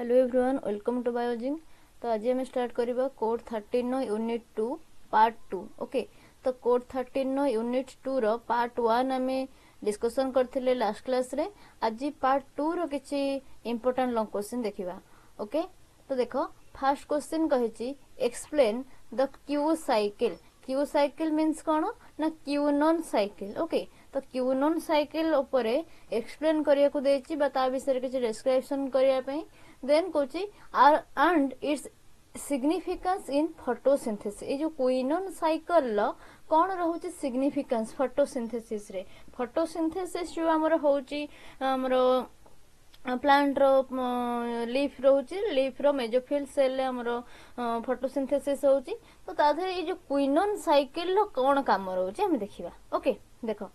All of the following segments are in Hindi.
Hello everyone, welcome to Biozing. तो आज हम स्टार्ट करबा कोड 13 यूनिट 2 पार्ट 2। ओके, तो कोड 13 यूनिट 2 रो पार्ट 1 हमें डिस्कशन करथिले लास्ट क्लास रे। आज पार्ट 2 रो किछि इंपोर्टेंट लॉन्ग क्वेश्चन देखिबा। ओके, तो देखो फर्स्ट क्वेश्चन कहिछि explain the Q cycle. Q cycle means कोन ना क्यूनॉन साइकिल। ओके, तो क्यूनॉन साइकिल ऊपरे एक्सप्लेन करिया को देछि, बता विषय किछि डिस्क्रिप्शन करिया पई। देन कोची and its significance in photosynthesis. ये जो क्यूनॉन साइकिल लो कौन रहउछि सिग्निफिकेंस फोटोसिंथेसिस रे। फोटोसिंथेसिस जो हमर होउछि हमर प्लांट रो लीफ रहउछि, लीफ रो मेजोफिल सेल रे हमर फोटोसिंथेसिस होउछि। तो ताधे ये जो क्यूनॉन साइकिल लो कोन काम रहउछि हम देखिबा। ओके, देखो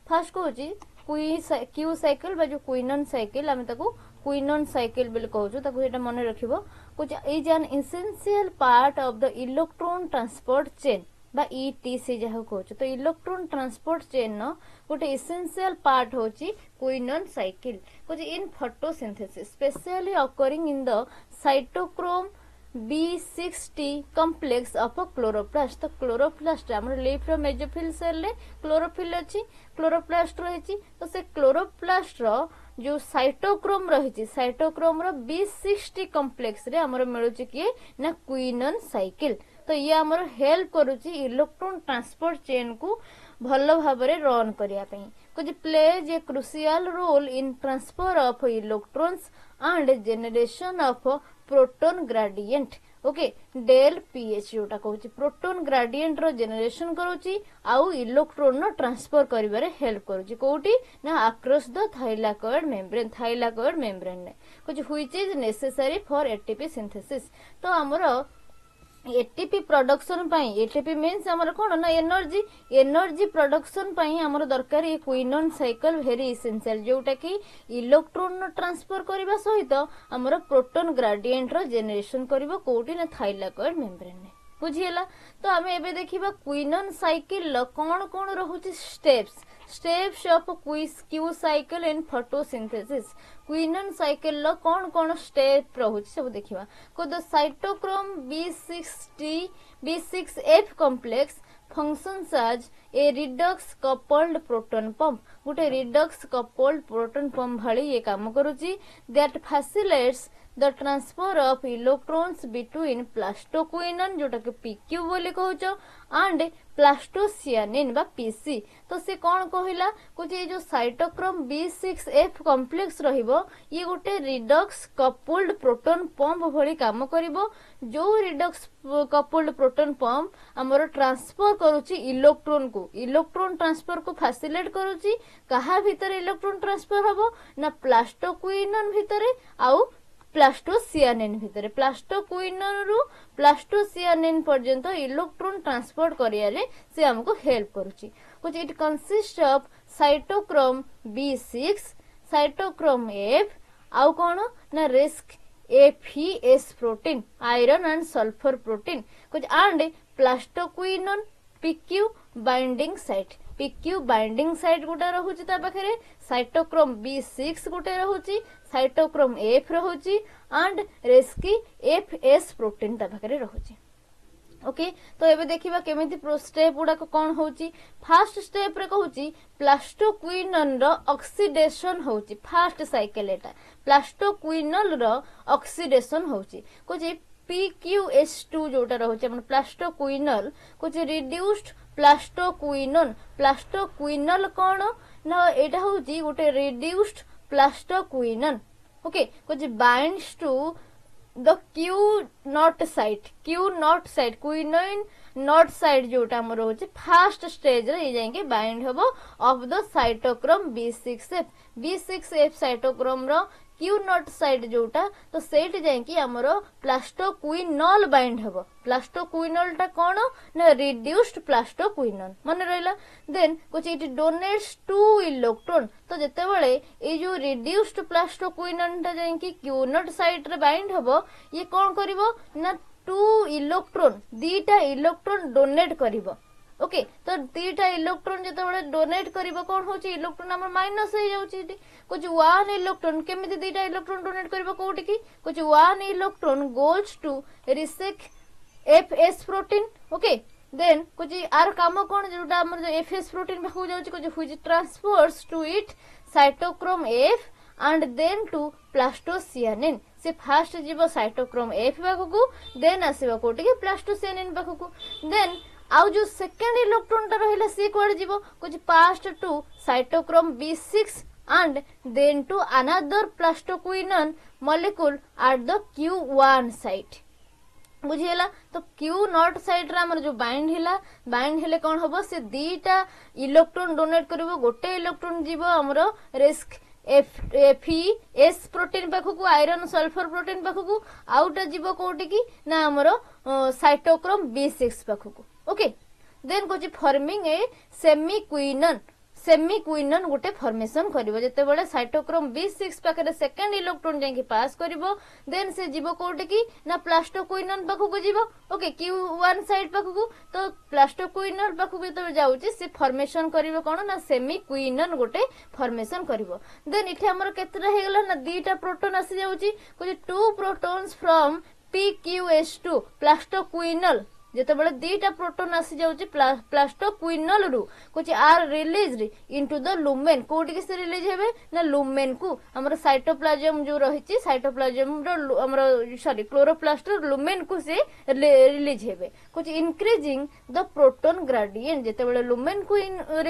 फर्स्ट कोची क्यू साइकिल बा जो क्यूनॉन साइकिल हम ताको क्यूनॉन साइकिल बिल कहउछु, ताको एटा मन रखिबो। कुछ is an essential part of the electron transport chain बा ईटीसी जहा कहउछु। तो इलेक्ट्रॉन ट्रांसपोर्ट चेन न गोटे एसेंशियल पार्ट होची क्यूनॉन साइकिल। कुछ in photosynthesis specially occurring in the cytochrome B6T complex of chloroplast. तो क्लोरोप्लास्ट हमर लीफ रो मेजोफिल सेल रे क्लोरोफिल अछि, क्लोरोप्लास्ट रहिछि। तो से क्लोरोप्लास्ट रो जो साइटोक्रोम रहिछि, साइटोक्रोम रो B6T कॉम्प्लेक्स रे हमर मिलुछि कि ना क्यूनॉन साइकिल। तो ये हमर हेल्प करूछि इलेक्ट्रॉन ट्रांसपोर्ट चेन को भलो भाबरे रन करिया पई। कुछ plays a crucial role in transfer of electrons and generation of proton gradient. Okay, डेल पीएच जोटा कहूची प्रोटॉन ग्रेडिएंट रो जनरेशन करूची आउ इलेक्ट्रॉन नो ट्रांसफर करिबारे हेल्प करूची कोठी ना अक्रॉस द थाइलाकॉइड मेम्ब्रेन ने। कुछ which is necessary for ATP synthesis. तो हमरो एटीपी प्रोडक्शन पाई, एटीपी मीन्स हमर कोन ना एनर्जी प्रोडक्शन पाई हमर दरकार ये क्यूनॉन साइकिल वेरी एसेंशियल, जोटा कि इलेक्ट्रॉन ट्रांसफर करबा सहित हमर प्रोटॉन ग्रेडिएंट रो जनरेशन करबो कोठी ना थाइलाकॉइड मेम्ब्रेन ने। बुझियला। तो हमें एबे देखिबा क्यूनॉन साइकिल लो कोन कोन रहउछि steps of Q cycle in photosynthesis. क्यूनॉन साइकिल लो कोन कोन स्टेप रहउछि सब देखिबा। को the cytochrome B6F complex functions as a redox coupled proton pump। गोटे रिडक्स कपल्ड प्रोटॉन पंप भली ये काम करूची that facilitates the transfer of electrons between plastoquinone जोटा कि पीक्यू बोली कहउचो एंड प्लास्टोसियानिन बा पीसी। तो से कौन कहला कुछ ये जो साइटोक्रोम B6F कॉम्प्लेक्स रहिबो ये गोटे रिडक्स कपल्ड प्रोटॉन पंप भली काम करिवो। जो रिडक्स कपल्ड प्रोटॉन पंप हमर ट्रांसफर करूची इलेक्ट्रॉन को, इलेक्ट्रॉन ट्रांसफर को फैसिलिटेट करूची। कहा भीतर इलेक्ट्रॉन ट्रांसफर हबो ना प्लास्टोक्विनन भीतरे आउ प्लास्टोसियानिन भीतरे। प्लास्टोक्विनन रु प्लास्टोसियानिन पर्यंत इलेक्ट्रॉन ट्रांसपोर्ट करियारे से हमको हेल्प करूची। कुछ it consist of cytochrome B6, cytochrome F आउ कोन ना Rieske FES protein iron and sulphur protein. कुछ and plastoquinone PQ binding site, PQ binding site गोटे रहउची ता पाखरे। साइटोक्रोम B6 गोटे रहउची, साइटोक्रोम F रहउची एंड रेस्की FS प्रोटीन ता पाखरे रहउची। ओके, तो एबे देखिबा केमिति स्टेप गुडा कोन होउची। फर्स्ट स्टेप रे कहउची प्लास्टोक्विनन रो ऑक्सीडेशन होउची। फर्स्ट साइकिल एटा प्लास्टोक्विनल रो ऑक्सीडेशन होउची। कुछ PQS2 जोटा रहउची अपन प्लास्टोक्विनल कुछ रिड्यूस्ड प्लास्टोक्विनन। प्लास्टोक्विनल कोन ना एटा होउची गोटे रिड्यूस्ड प्लास्टोक्विनन। ओके, कुछ binds to the Q naught site quinone naught site जोटा हमर होची फर्स्ट स्टेज रे जायके बाइंड हबो of the cytochrome B6F cytochrome रो क्यू नॉट साइट जोटा। तो सेट जायके हमर प्लास्टोक्विनल बाइंड हबो। प्लास्टोक्विनल टा कोन ना रिड्यूस्ड प्लास्टोक्विनन मन रहला। देन कुछ इट डोनेट्स 2 इलेक्ट्रॉन। तो जते बेले ए जो रिड्यूस्ड प्लास्टोक्विनन टा जायके क्यू नॉट साइट रे बाइंड हबो ये कोन करिवो ना 2 इलेक्ट्रॉन, 2टा इलेक्ट्रॉन डोनेट करिवो। ओके तो दीटा इलेक्ट्रॉन जो डोनेट करिवो कोन होची इलेक्ट्रॉन हमर माइनस हो जाउची कुछ 1 इलेक्ट्रॉन केमिति दीटा इलेक्ट्रॉन डोनेट करिवो कोठी की कुछ 1 electron goes to Rieske FS protein okay then कुछ आर काम कोन जोटा हमर जो एफएस प्रोटीन में हो जाउची कुछ which transfers to it cytochrome F and then to plastocyanin से फास्ट जीव साइटोक्रोम एफ पाखकू देन आसीबा कोटी के प्लास्टोसियानिन पाखकू देन आउ जो सेकंड इलेक्ट्रॉन टा रहिला से कोड जीव कुछ passed to cytochrome B6 and then to another plastoquinone molecule at the Q1 site बुझीला तो Q0 साइड रे हमर जो बाइंड हेले कोन होबो से दीटा इलेक्ट्रॉन डोनेट करबो गोटे इलेक्ट्रॉन जीव हमर रिस्क एफईएस प्रोटीन पाखकू आयरन सल्फर प्रोटीन पाखकू आउटा जीव कोटी की ना हमर साइटोक्रोम B6 पाखकू ओके देन कोची फॉर्मिंग ए सेमीक्विनन गोटे फॉर्मेशन करिवो जते बेले साइटोक्रोम B6 पाखरे सेकंड इलेक्ट्रॉन जाके पास करिवो देन से जीव कोटी की ना प्लास्टोक्विनन पाखकू जीव ओके Q1 साइड पाखकू तो प्लास्टोक्विनन पाखकू तो जाउची से फॉर्मेशन करिवो कोन ना सेमीक्विनन गोटे फॉर्मेशन करिवो देन इथे हमर केतरा हे गेला ना दीटा प्रोटॉन आसी जाउची कुछ 2 प्रोटॉन्स फ्रॉम PQS2 प्लास्टोक्विनल जेते बेले दीटा प्रोटॉन आसी जाउची प्लास्टोक्विनल रु कुछ are released into the lumen कोटी के से रिलीज हेबे ना लुमेन को हमर साइटोप्लाज्म जो रहिची साइटोप्लाज्म रो हमर सॉरी क्लोरोप्लास्ट लुमेन को से रिलीज हेबे कुछ इंक्रीजिंग द प्रोटॉन ग्रेडियंट जेते बेले लुमेन को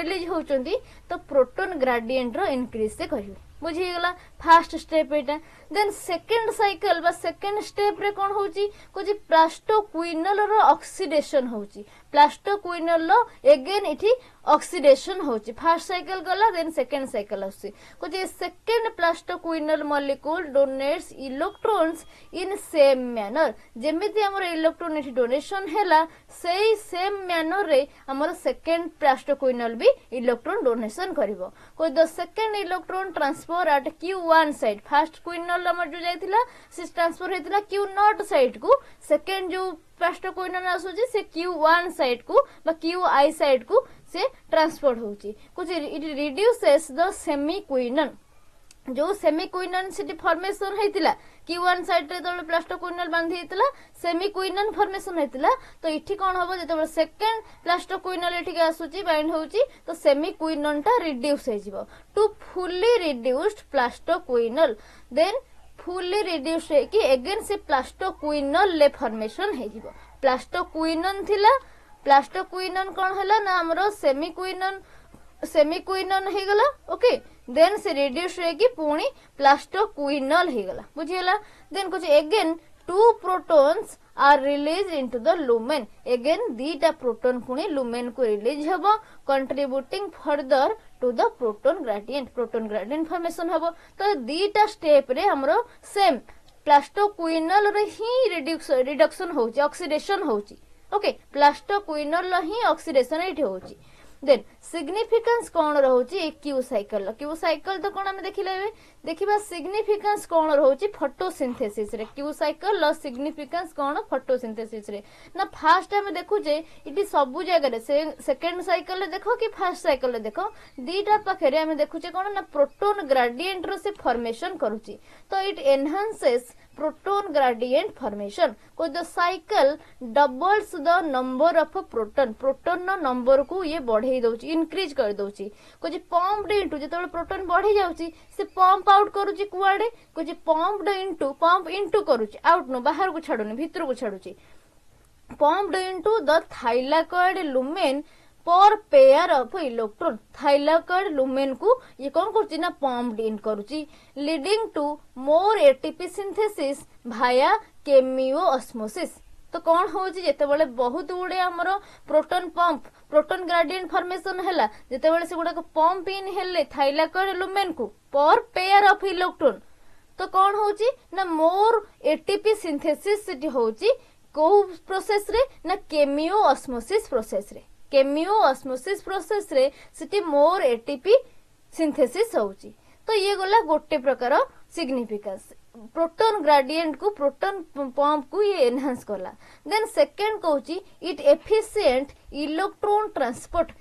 रिलीज होचंती तो प्रोटॉन ग्रेडियंट रो इंक्रीज से करिवे बुझी गला फर्स्ट स्टेप एटा देन सेकंड साइकिल बा सेकंड स्टेप रे कोन होची कुछ प्लास्टोक्विनल रो ऑक्सीडेशन होची प्लास्टोक्विनल रो अगेन इठी ऑक्सीडेशन होची फर्स्ट साइकिल गला देन सेकंड साइकिल आसी कुछ second plastoquinol molecule donates electrons in same manner जेमिति हमर इलेक्ट्रॉन इठी डोनेशन हैला सेही सेम मैनर रे हमर सेकंड प्लास्टोक्विनल भी इलेक्ट्रॉन डोनेशन करिवो कोइ the second electron transfer at Q1 side first quinol हमर जो जाइतिला से ट्रांसफर हेतिला Q0 साइड को सेकंड जो प्लास्टोक्विनल आसुची से Q1 साइड को बा QI साइड को से ट्रांसफर होची कुछ इट रिड्यूसेस द सेमीक्विनन जो सेमीक्विनन सिटी फॉर्मेशन हेतिला Q1 साइड रे तो प्लास्टोक्विनल बांधी हेतिला सेमीक्विनन फॉर्मेशन हेतिला तो इठी कोन होबो जेते सेकंड प्लास्टोक्विनल एठी के आसुची बाइंड होची तो सेमीक्विनन टा रिड्यूस हे जिवो to fully reduced plastoquinol then fully reduce है कि अगेन से प्लास्टोक्विनल ले फॉर्मेशन हे जिवो प्लास्टोक्विनन थिला प्लास्टोक्विनन कोन हला ना हमरो सेमीक्विनन हे गला ओके देन से रिड्यूस है कि पुणी प्लास्टोक्विनल हे गला बुझियला देन कुछ again 2 protons are release into the lumen again दीटा प्रोटॉन पुणी लुमेन को रिलीज हबो contributing further to the proton gradient formation हबो तो दीटा स्टेप रे हमरो सेम प्लास्टोक्विनल रे ही रिडक्शन होची ऑक्सीडेशन होची ओके प्लास्टोक्विनल ही ऑक्सीडेशन एठी होची देन सिग्निफिकेंस कौन रहुची क्यू साइकिल तो कौन हमें देखिबा सिग्निफिकेंस कौन रहुची फोटोसिंथेसिस रे क्यू साइकिल लो सिग्निफिकेंस कौन फोटोसिंथेसिस रे ना फर्स्ट हमें देखु जे इटी सब जगह रे सेकंड साइकिल रे देखो कि फर्स्ट साइकिल रे देखो दीटा पाखरे हमें देखु जे कौन ना प्रोटॉन ग्रेडियंट रो से फॉर्मेशन करूची तो it enhances proton gradient formation को the cycle doubles the number of proton नो नंबर को ये बढ़े दउची इंक्रीज कर दउची कुछ पंप्ड इनटू जेतबे प्रोटॉन बढ़ी जाउची से पंप आउट करूची कुआडे कुछ पंप इनटू करूची आउट नो बाहर को छाडुनी भीतर को छाडुची pumped into the thylakoid lumen per pair of electron thylakoid lumen को ये कौन करची ना पंप्ड इन करूची leading to more ATP synthesis via chemiosmosis तो कौन होची जेतेबेले बहुत गुडे हमरो प्रोटॉन ग्रेडियंट फॉर्मेशन हैला जेतेबेले से गुडा को पंप इन हेले थाइलाकॉइड लुमेन को पर पेयर ऑफ इलेक्ट्रॉन तो कौन होची ना मोर एटीपी सिंथेसिस सिटी होची को प्रोसेस रे ना केमियो ऑस्मोसिस प्रोसेस रे सिटी मोर एटीपी सिंथेसिस होची तो ये गला गोटे प्रकार सिग्निफिकेंस प्रोटॉन ग्रेडिएंट को प्रोटॉन पंप को ये एनहांस कला। देन सेकंड कहूची इट एफिशिएंट इलेक्ट्रॉन ट्रांसपोर्ट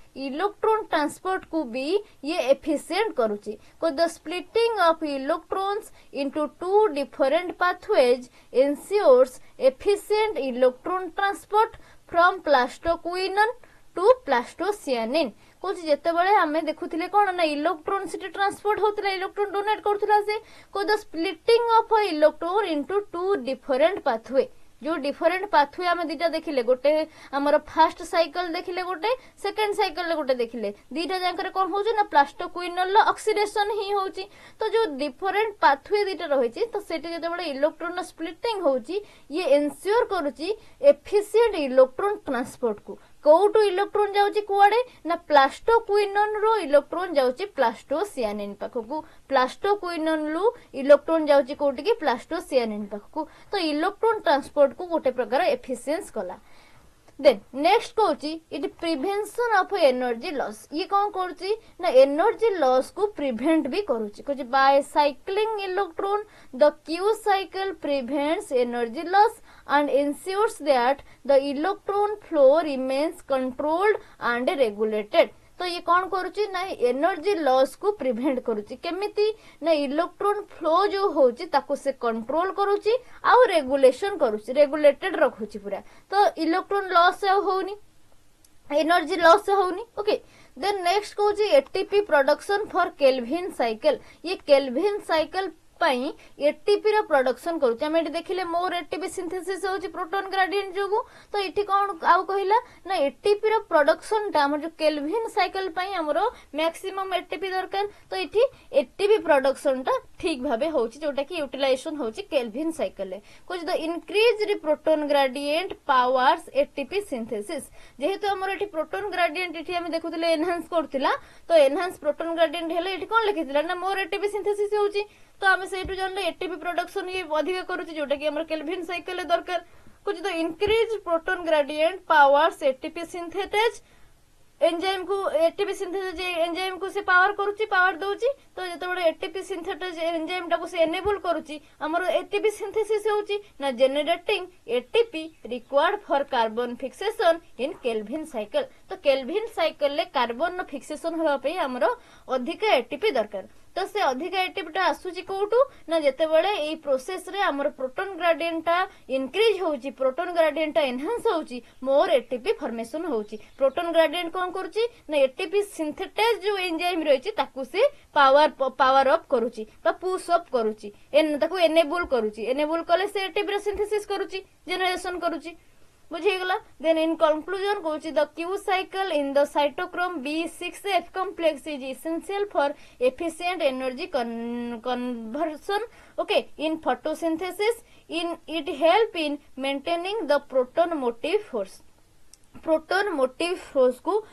को भी ये एफिशिएंट करूची। को the splitting of electrons into two different pathways ensures efficient electron transport from plastoquinone to plastocyanin. कुछ जेतेबेले हमें देखुथिले कोन ना इलेक्ट्रॉन सिटी ट्रांसपोर्ट होतला, इलेक्ट्रॉन डोनेट करथला से को the splitting of a electron into two different pathway. जो डिफरेंट पाथवे आम दीटा देखिले, गोटे आमर फास्ट साइकिल देखिले, गोटे सेकेंड साइकिल गोटे देखिले, दीटा जाकर कौन हो ना प्लास्टोक्विनोन ऑक्सीडेशन ही होची। तो जो डिफरेंट पाथवे दीटा रही तो सेठी जेतेबेले इलेक्ट्रॉन स्प्लिटिंग होची ये एन्श्योर करूची एफिशिएंट इलेक्ट्रॉन ट्रांसपोर्ट को। कोटू इलेक्ट्रॉन जाउची कुआडे ना प्लास्टोक्विनोन रो इलेक्ट्रॉन जाउची प्लास्टोसियानिन पाखकू, प्लास्टोक्विनोन लो इलेक्ट्रॉन जाउची कोटी की प्लास्टोसियानिन पाखकू। तो इलेक्ट्रॉन ट्रांसपोर्ट को गोटे प्रकार एफिशिएंस कला। देन नेक्स्ट कहूची it prevention of energy loss. ये कौन करूची ना एनर्जी लॉस को प्रिवेंट भी करूची। कहूची by cycling electron the Q cycle prevents energy loss and ensures that the electron flow remains controlled and regulated। तो ये कौन करूची ना एनर्जी लॉस को प्रिवेंट करूची। केमिति ना इलेक्ट्रॉन फ्लो जो होची ताको से कंट्रोल करूची आउ रेगुलेशन करूची, रेगुलेटेड रखुची पूरा। तो इलेक्ट्रॉन लॉस होनी, एनर्जी लॉस होनी। ओके देन नेक्स्ट कहूची ATP production for Calvin cycle. ये केल्विन साइकिल पाई एटीपी रो प्रोडक्शन करूची। हम एटी देखिले मोर एटीपी सिंथेसिस होची प्रोटॉन ग्रेडिएंट जोगु। तो एटी कोन आउ कहिला ना एटीपी रो प्रोडक्शन ता हमर जो केल्विन साइकिल पाई हमरो मैक्सिमम एटीपी दरकार। तो एटी एटीपी प्रोडक्शन ता ठीक भाबे होची जोटा कि यूटिलाइजेशन होची केल्विन साइकिल ले। कुछ the increased proton gradient powers ATP synthesis. जेहेतु हमर एटी प्रोटॉन ग्रेडिएंट एटी हम देखुतले एनहांस करथिला, तो एनहांस प्रोटॉन ग्रेडिएंट हेले एटी कोन लिखिथिला ना मोर एटीपी सिंथेसिस होची। तो आम से जानले एटीपी प्रोडक्शन ये अधिक करूची जोटा कि हमर केल्विन साइकिल दरकार। कुछ तो increase proton gradient powers ATP synthesis enzyme को, एटीपी सिंथेसिस एंजाइम को से पावर करूची, पावर दउची। तो जेतेबेले एटीपी सिंथेसिस एंजाइम टाको से एनेबल करूची हमर एटीपी सिंथेसिस होची ना generating ATP required for carbon fixation in kelvin cycle. तो केल्विन साइकिल ले कार्बन फिक्सेशन होबा पे हमर अधिक एटीपी दरकार। तो से अधिक एटीपी आसूची कोटू ना जेतेबेले एई प्रोसेस रे हमर प्रोटॉन ग्रेडिएंट ता इंक्रीज होची, प्रोटॉन ग्रेडिएंट ता एनहांस होची, मोर एटीपी फॉर्मेशन होची। प्रोटॉन ग्रेडिएंट कोन करूची ना एटीपी सिंथेटाइज जो एंजाइम रहिची ताकू से पावर अप करूची बा पुश अप करूची, ताकू एनेबल करूची। एनेबल कले से एटीपी रे सिंथेसिस करूची, जनरेशन करूची। बुझीगला। देन इन कंक्लूजन कहूची the Q cycle in the cytochrome B6F complex is essential for efficient energy conversion, okay, in photosynthesis. It help in maintaining the proton motive force। Proton motive force को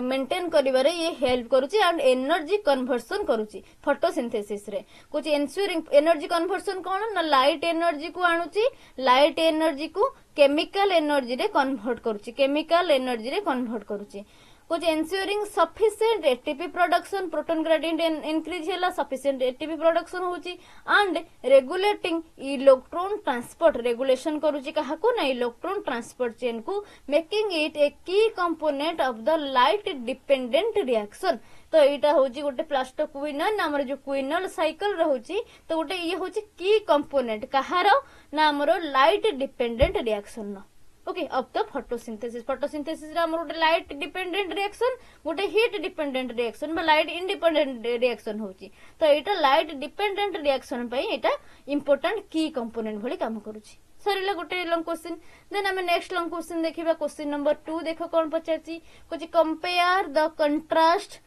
मेंटेन करिवारे ये हेल्प करूची एंड एनर्जी कन्वर्सन करूची फोटोसिंथेसिस रे। कुछ एंश्योरिंग एनर्जी कन्वर्सन कोन ना लाइट एनर्जी को आणुची, लाइट एनर्जी को केमिकल एनर्जी रे कन्वर्ट करूची, केमिकल एनर्जी रे कन्वर्ट करूची। कुछ ensuring sufficient ATP production, proton gradient increase हैला सफिशिएंट एटीपी प्रोडक्शन होची and regulating electron transport, regulation करूची काहाको ना इलेक्ट्रॉन ट्रांसपोर्ट चेन को, मेकिंग इट ए की component of the light dependent reaction. तो एटा होची गोटे प्लास्टोक्विनोन हमर जो क्विनोल साइकिल रहउची, तो गोटे ये होची की कंपोनेंट कहारो ना हमर लाइट डिपेंडेंट रिएक्शन न। Okay of the photosynthesis. Photosynthesis रा हमर गोटे लाइट डिपेंडेंट रिएक्शन, गोटे हीट डिपेंडेंट रिएक्शन बा लाइट इंडिपेंडेंट रिएक्शन होची। तो एटा लाइट डिपेंडेंट रिएक्शन पई एटा इंपोर्टेंट की कंपोनेंट भली काम करूची। सरीला गोटे लॉन्ग क्वेश्चन। देन हमें नेक्स्ट लॉन्ग क्वेश्चन देखिबा। क्वेश्चन नंबर 2 देखो कोन पचाची। कुछ compare the contrast,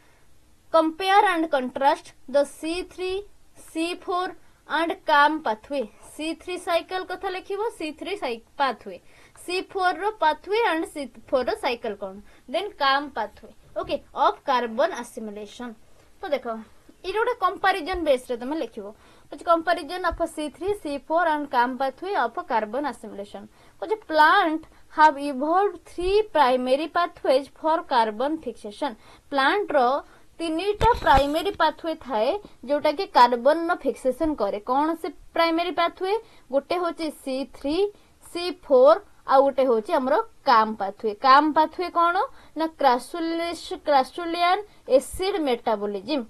compare and contrast the C3 C4 and CAM pathway. C3 cycle कथा लिखिबो, C3 पाथवे, C4 रो पाथवे एंड C4 रो साइकिल कोन, then CAM pathway, okay, of carbon assimilation. तो देखो ये गोटे कंपैरिजन बेस रे तमे लिखिबो। कुछ comparison of C3 C4 and CAM pathway of carbon assimilation. कुछ plant have evolved 3 primary pathways for carbon fixation। Plant रो तीनटा प्राइमरी पाथवे थाए जोटा कि कार्बन न फिक्सेशन करे। कौन से प्राइमरी पाथवे? गोटे होची C3 C4 आ गोटे होची हमरो काम पाथवे। काम पाथवे कौन ना क्रासुलियन एसिड मेटाबॉलिज्म।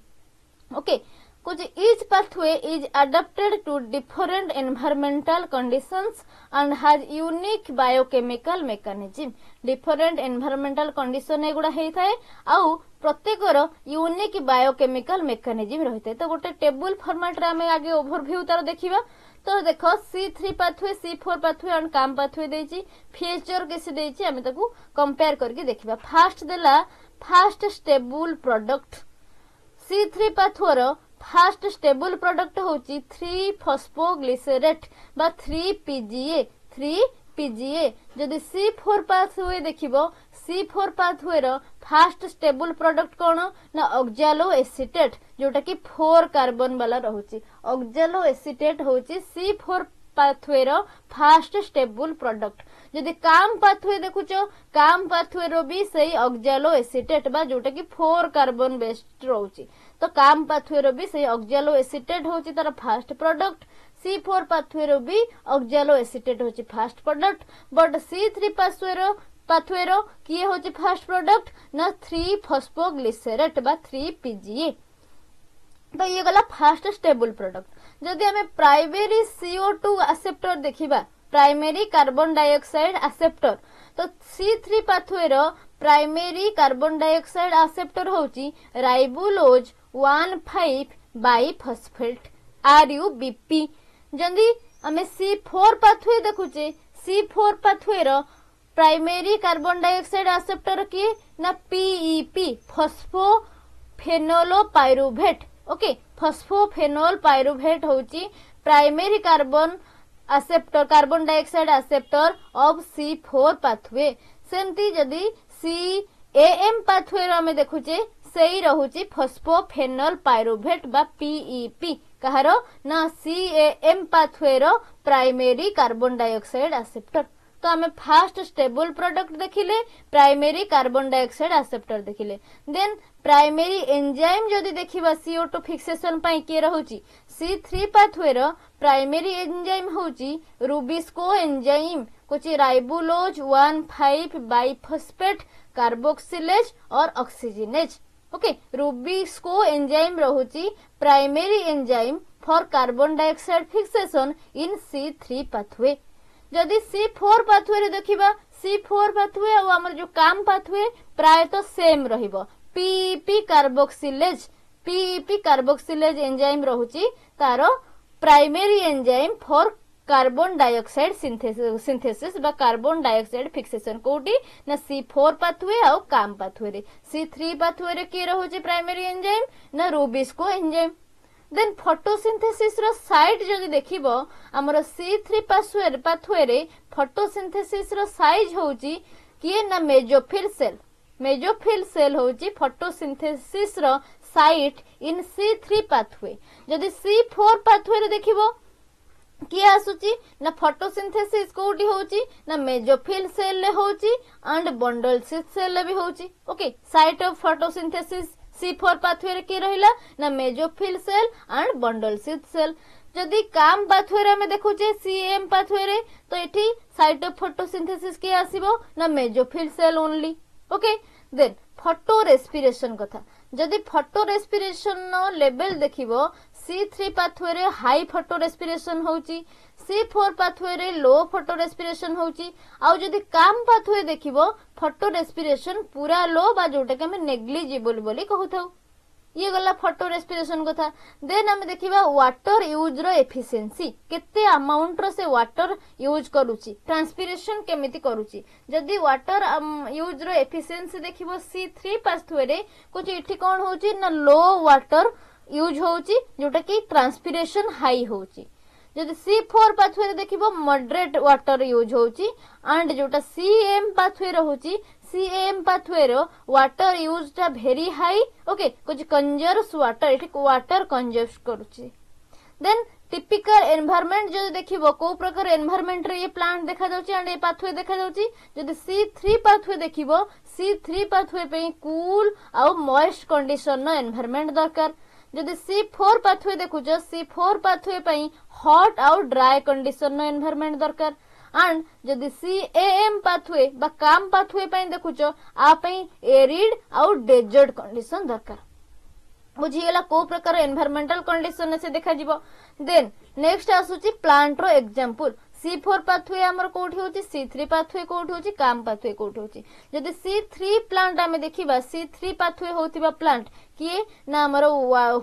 ओके, कुछ each pathway is adapted to different environmental conditions and has unique biochemical mechanism। different environmental condition एगुड़ा हेई थाए आउ प्रत्येकर यूनिक बायोकेमिकल मेकानिज्म रही है। तो गोटे टेबुल फॉर्मेट रे आमे आगे ओवरव्यू तार देखिबा। तो देखो C3 पाथवे C4 पाथवे और काम पाथवे देछि, फीचर किसी देछि, आमे ताकू कंपेयर करके देखिबा। फास्ट देला फास्ट स्टेबल प्रोडक्ट। C3 पाथवर फास्ट स्टेबल प्रोडक्ट होची 3 फॉस्फोग्लिसरेट बा 3 PGA। जदि C4 पाथवे देखिबो, C4 पाथवे रो फास्ट स्टेबल प्रोडक्ट कोन ना ऑक्सैलो एसीटेट, जोटा कि 4 कार्बन वाला रहउची। ऑक्सैलो एसीटेट होची C4 पाथवे रो फास्ट स्टेबल प्रोडक्ट। जदि काम पाथवे देखुचो, काम पाथवे रो भी सही ऑक्सैलो एसीटेट बा जोटा कि 4 कार्बन बेस्ड रहउची। तो काम पाथवे रो भी सही ऑक्सैलो एसीटेट होची तार फास्ट प्रोडक्ट। C4 पाथवे रो भी ऑक्सैलो एसीटेट होची fast product. But C3 pathway रो किए होची फास्ट प्रोडक्ट ना 3 फॉस्फोग्लिसरेट बा 3 PGA। तो ये गला फास्ट स्टेबल प्रोडक्ट। जदि हमें प्राइमरी CO2 एक्सेप्टर देखिबा, प्राइमरी कार्बन डाइऑक्साइड एक्सेप्टर, तो C3 पाथवे रो प्राइमरी कार्बन डाइऑक्साइड एक्सेप्टर होची राइबोलोज 1,5 बाइफॉस्फेट RUBP। जंदी हमें C4 पाथवे देखुचे, C4 पाथवे रो प्राइमरी कार्बन डाइऑक्साइड एक्सेप्टर किए ना PEP फॉस्फोफेनोलोपाइरुवेट। ओके, फॉस्फोफेनोल पाइरुवेट होची primary carbon acceptor, carbon dioxide acceptor of C4 pathway. सेमती जदी CAM पाथवे रो हमें देखुचे सही रहूची फॉस्फोफेनोल पाइरुवेट बा PEP। कहारो ना CAM पाथवे रो प्राइमरी कार्बन डाइऑक्साइड एक्सेप्टर। तो हमें फास्ट स्टेबल प्रोडक्ट देखिले, प्राइमरी कार्बन डाइऑक्साइड एक्सेप्टर देखिले। देन प्राइमरी एंजाइम जदि देखिबा CO2 फिक्सेशन पई के रहउची, C3 पाथवे रो प्राइमरी एंजाइम होची रुबिस्को एंजाइम, कुछ राइबोलोज 1,5 बाइफॉस्फेट कार्बोक्सिलेज और ऑक्सीजनेज। ओके, रुबिस्को एंजाइम रहउची primary enzyme for carbon dioxide fixation in C3 pathway. जदि C4 पाथवे रे देखिबा, C4 पाथवे और हमर जो काम पाथवे प्राय तो सेम रहिबो। PEP कार्बोक्सिलेज एंजाइम रहउची तारो primary enzyme for carbon dioxide synthesis बा कार्बन डाइऑक्साइड फिक्सेशन कोटी ना C4 पाथवे और काम पाथवे रे। C3 पाथवे रे के रहउची प्राइमरी एंजाइम ना रुबिस्को एंजाइम। देन फोटोसिंथेसिस रो साइट जदि देखिबो, हमरो C3 पाथवे रे फोटोसिंथेसिस रो साइज होची किए ना मेजोफिल सेल। मेजोफिल सेल होची फोटोसिंथेसिस रो साइट इन C3 पाथवे। जदि C4 पाथवे रे देखिबो किए आसुची ना फोटोसिंथेसिस कोठी होची ना मेजोफिल सेल ले होची एंड बंडल सेल ले भी होची। Okay, site of photosynthesis C4 pathway रे के रहिला ना mesophyll cell and bundle cell. जदि काम पाथवे रे हमें देखुचे CAM पाथवे रे, तो एठी साइट ऑफ फोटोसिंथेसिस के आसीबो ना mesophyll cell only. Okay, then photorespiration कथा। जदि फोटो रेस्पिरेशन नो लेवल देखिबो, C3 पाथवे रे हाई फोटो रेस्पिरेशन होची, C4 पाथवे रे लो फोटो रेस्पिरेशन होची। आउ जदि काम पाथवे देखिबो फोटो रेस्पिरेशन पूरा लो बा जोटा के हम नेग्लिजिबल बोली कहउथौ। ये गला फोटो रेस्पिरेशन कथा। देन हम देखिबा वाटर यूज रो एफिशिएंसी, केते अमाउंट रो से वाटर यूज करूची, ट्रांसपिरेशन केमिति करूची। जदि वाटर यूज रो एफिशिएंसी देखिबो C3 पाथवे रे कुछ इठी कोन होची ना लो वाटर यूज होची जोटा कि ट्रांसपिरेशन हाई होची। जदि C4 पाथवे रे देखिबो मॉडरेट वाटर यूज होची एंड जोटा CAM पाथवे रहउची, CAM पाथवे रो वाटर यूज टा वेरी हाई। ओके, कुछ कंजर्व्स वाटर, इठी वाटर कंजर्व करूची। देन टिपिकल एनवायरनमेंट जो देखिबो को प्रकार एनवायरनमेंट रे ये प्लांट देखा जाउची एंड ये पाथवे देखा जाउची जदि C3 पाथवे देखिबो C3 पाथवे पे कूल आ मॉइस्ट कंडीशन नो एनवायरनमेंट दरकार जदि C4 पाथवे देखुछ C4 पाथवे पे हॉट आ ड्राई कंडीशन नो एनवायरनमेंट दरकार एंड जदि CAM पाथवे बा काम पाथवे पे देखुछ आ पे एरिड आ डेजर्ट कंडीशन दरकार बुझीगला को प्रकार एनवायरमेंटल कंडीशन से देखा जीवो देन नेक्स्ट आसुची प्लांट रो एग्जांपल C4 पाथवे हमर कोठी होची C3 पाथवे कोठी होची काम पाथवे कोठी होची जदि C3 प्लांट हमें देखिबा C3 पाथवे होतिबा प्लांट किए ना हमर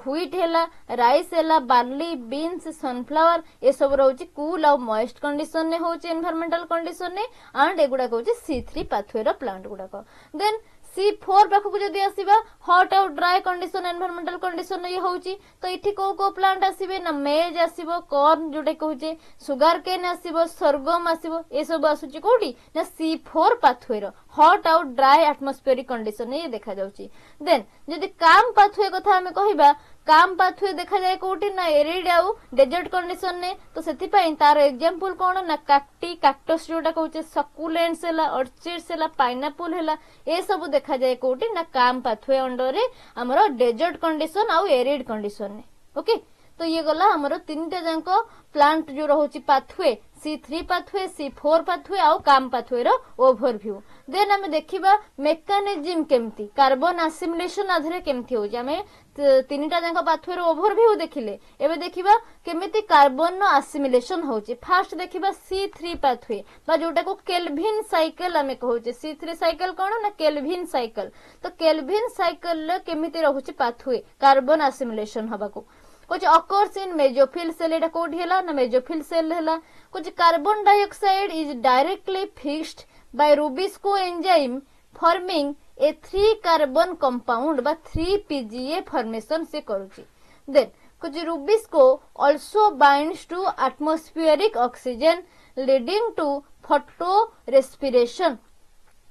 व्हीट हैला राइस हैला बार्ली बीन्स सनफ्लावर ए सब रहउची कूल आ मॉइस्ट कंडीशन ने होची एनवायरमेंटल कंडीशन ने एंड एगुडा होची C3 पाथवे रो प्लांट गुडा को देन C4 पाखक जदि आसीबा hot out dry condition environmental condition ये होची तो इठी को प्लांट आसीबे ना मेज आसीबो कॉर्न जोटे कहूचे सुगर केन आसीबो सरगम आसीबो ए सब आसुची कोठी ना C4 पाथवे रो hot out dry atmospheric condition ये देखा जाउची देन जदि काम पाथवे कथा हमें कहिबा काम पाथवे देखा जाए कोठी ना एरिड आउ डेजर्ट कंडीशन ने तो सेति पई तार एग्जांपल कोन ना काक्टी कैक्टस जोटा कहूचे सकुलेंट्स हैला ऑर्चिड्स हैला पाइनएप्पल हैला ए सब देखा जाए कोठी ना काम पाथवे अंडर रे हमरो डेजर्ट कंडीशन आउ एरिड कंडीशन ने ओके तो ये गला हमरो तीनटा जांको प्लांट जो रहउची pathway C3 pathway C4 pathway आउ काम पाथवे रो ओवरव्यू देन हमें देखिबा मेकानिज्म केमती कार्बन असिमिलेशन आधरे केमती हो हमें तीनटा जांको पाथवे रो ओवरव्यू देखिले एबे देखिबा केमिति कार्बन नो असिमिलेशन होची फास्ट देखिबा C3 पाथवे बा जोटा को केल्विन साइकिल हमें कहूचे C3 साइकिल कोन ना केल्विन साइकिल तो केल्विन साइकिल ले केमिति रहउची पाथवे कार्बन असिमिलेशन हबा को कुछ अकर्स इन मेजोफिल सेल एटा कोड हैला ना मेजोफिल सेल हैला कुछ carbon dioxide is directly fixed by rubisco enzyme forming a 3 carbon compound बा 3 PGA फॉर्मेशन से करूची देन कुछ rubisco also binds to atmospheric oxygen leading to photo respiration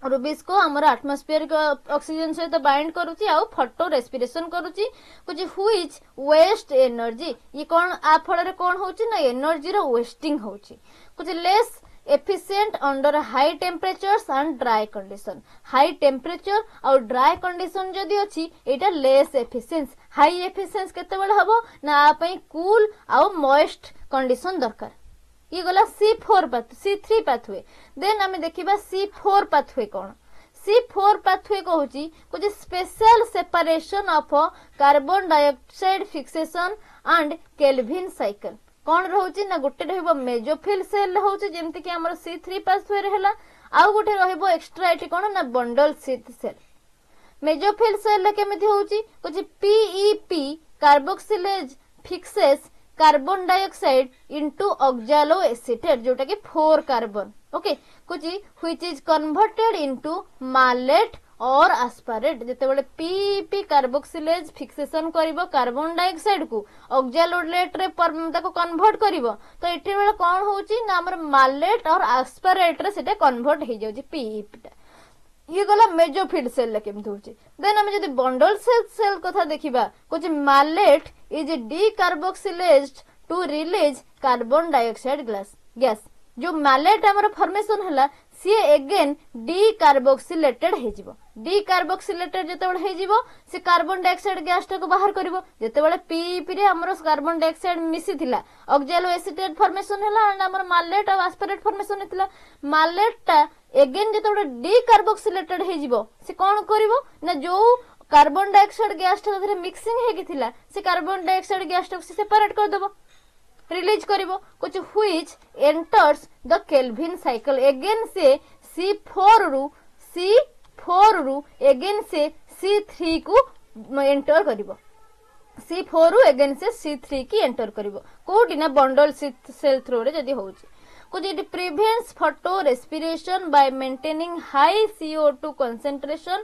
rubisco हमर एटमॉस्फेरिक ऑक्सीजन से तो बाइंड करूची आ फोटो रेस्पिरेशन करूची कुछ व्हिच वेस्ट एनर्जी ये कोन आ फल रे कोन होची ना एनर्जी रो वेस्टिंग होची कुछ less efficient under high temperatures and dry condition high temperature और ड्राई कंडीशन जदी अछि एटा लेस एफिशिएंस हाई एफिशिएंस केते बेले हबो ना आ पई कूल आ मॉइस्ट कंडीशन दरकार ये गला C3 पाथवे देन हमें देखिबा C4 पाथवे कोन C4 पाथवे कहूची कुछ spatial separation of carbon dioxide fixation and Calvin cycle कोन रहउची ना गोटे रहइबो मेजोफिल सेल रहउची जेमति कि हमर C3 पाथवे रहला आ गोटे रहइबो एक्स्ट्रा एटी कोन ना bundle sheath cell mesophyll cell ले केमिति होउची कुछ PEP carboxylase fixes carbon dioxide into oxaloacetate जोटा कि 4 कार्बन ओके कुछ which is converted into malate और एस्पारेट जते बेले PEP कार्बोक्सिलेज फिक्सेशन करिवो कार्बन डाइऑक्साइड को ऑक्सैलोलेट रे ताको कन्वर्ट करिवो तो एठी बेले कोन होउची ना हमर मालेट और एस्पारेट रे सेटा कन्वर्ट हे जाउची PEP टा ये गला मेजोफिल सेल केमति होची देन हम जदी बंडल सेल कथा देखिबा कुछ malate is decarboxylated to release carbon dioxide gas जो मालेट हमर फॉर्मेशन हला सी अगेन डीकार्बोक्सिलेटेड हे जिवो डीकार्बोक्सिलेटेड जते बळे हे जिवो से कार्बन डाइऑक्साइड गैस टा को बाहर करिवो जते बळे PEP रे हमर कार्बन डाइऑक्साइड मिसी थिला ऑक्सैलो एसीटेट फॉर्मेशन हला एंड हमर मालेट और एस्पारेट फॉर्मेशन थिला मालेट टा अगेन जते बळे डीकार्बोक्सिलेटेड हे जिवो से कोन करिवो ना जो कार्बन डाइऑक्साइड गैस टा धरे मिक्सिंग हे कि थिला से कार्बन डाइऑक्साइड गैस टा से सेपरेट कर देबो रिलीज करिवो कुछ which enters the Calvin cycle again से C4 रु अगेन से C3 को एंटर करिवो C4 रु अगेन से C3 की एंटर करिवो कोठी ना बंडल सेल थ्रो रे जदी होउची कुछ it prevents photorespiration by maintaining high CO2 concentration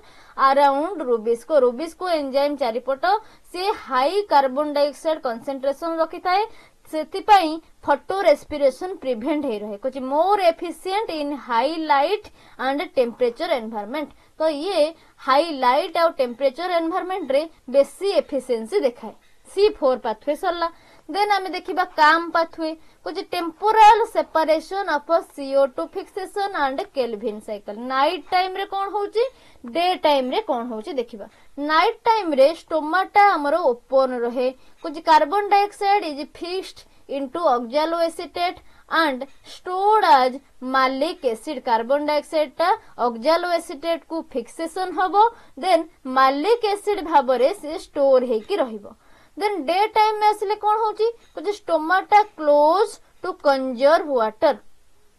around rubisco enzyme चारिपट से हाई कार्बन डाइऑक्साइड कंसंट्रेशन रखी थाए सेति पई फोटो रेस्पिरेशन प्रिवेंट हे रहे कुछ more efficient in high light and temperature environment तो ये हाई लाइट और टेम्परेचर एनवायरनमेंट रे बेसी एफिशिएंसी देखाए C4 पाथवे सरला देन आम देखा काम पाथवे कुछ temporal separation of CO2 fixation and Calvin cycle. Night time रे कौन होची डे टाइम रे कौन होची देखिबा। नाइट टाइम रे स्टोमाटा हमर ओपन रहे, कुछ carbon dioxide is fixed into oxaloacetate and stored as malic acid. Carbon dioxide टा ऑक्सैलोएसीटेट को फिक्सेशन हबो, देन मालिक एसिड भाबरे से स्टोर हेकी रहिबो। देन डे टाइम में आसिले कौन होची कुछ stomata close to conserve water.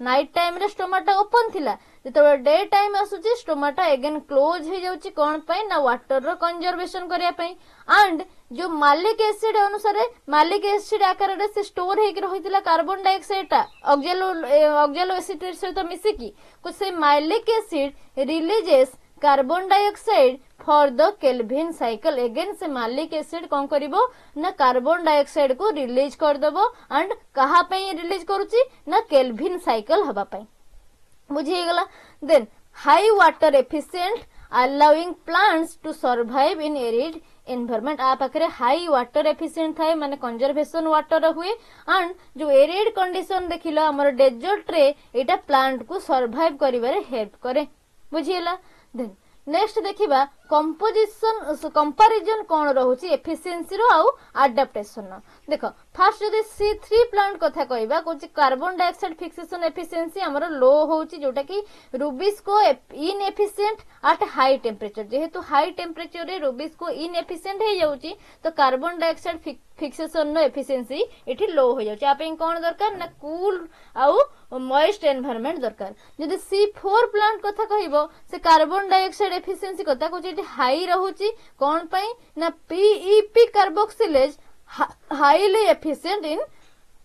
Night time रे स्टोमाटा ओपन थिला, जेतबे डे टाइम आसुची स्टोमाटा अगेन क्लोज हो जाउची कोन पई ना वाटर रो कंजर्वेशन करिया पई। एंड जो मालिक एसिड अनुसार मालिक एसिड आकार रे से स्टोर हेकी रहितिला कार्बन डाइऑक्साइड टा ऑक्सैलो एसिड सहित मिसी की कुछ से मालिक acid releases carbon dioxide for the Calvin cycle. Again से मालिक एसिड कौन करिवो ना कार्बन डाइऑक्साइड को रिलीज कर देबो एंड कहा पई रिलीज करूची ना केल्विन साइकिल हबा पई। बुझी गला। Then high water efficient allowing plants to survive in arid environment. आ पाखरे हाई वाटर एफिशिएंट थाए माने कंजर्वेशन वाटर हुए एंड जो एरिड कंडीशन देखिलो हमर डेजर्ट रे एटा प्लांट को सर्वाइव करिवारे हेल्प करे। बुझिला। देन नेक्स्ट देखिबा कंपैरिजन कौन रहुची एफिशिएंसी रो आउ अडैप्टेशन। देखो फास्ट जदि C3 प्लांट कथा कहबा कुछ कार्बन डाइऑक्साइड फिक्सेशन एफिशिएंसी हमर लो होची जोटा कि rubisco inefficient at high temperature. जेहेतु हाई टेम्परेचर रे रुबिस्को इन एफिशिएंट हे जाउची तो कार्बन डाइऑक्साइड फिक्सेशन नो एफिशिएंसी एठी लो हो जाउची। आपे कोन दरकार ना कूल आउ मॉइस्ट एनवायरनमेंट दरकार। जदि C4 प्लांट कथा कहबो से कार्बन डाइऑक्साइड एफिशिएंसी कथा कुछ एठी हाई रहूची कोन पई ना PEP carboxylase highly efficient in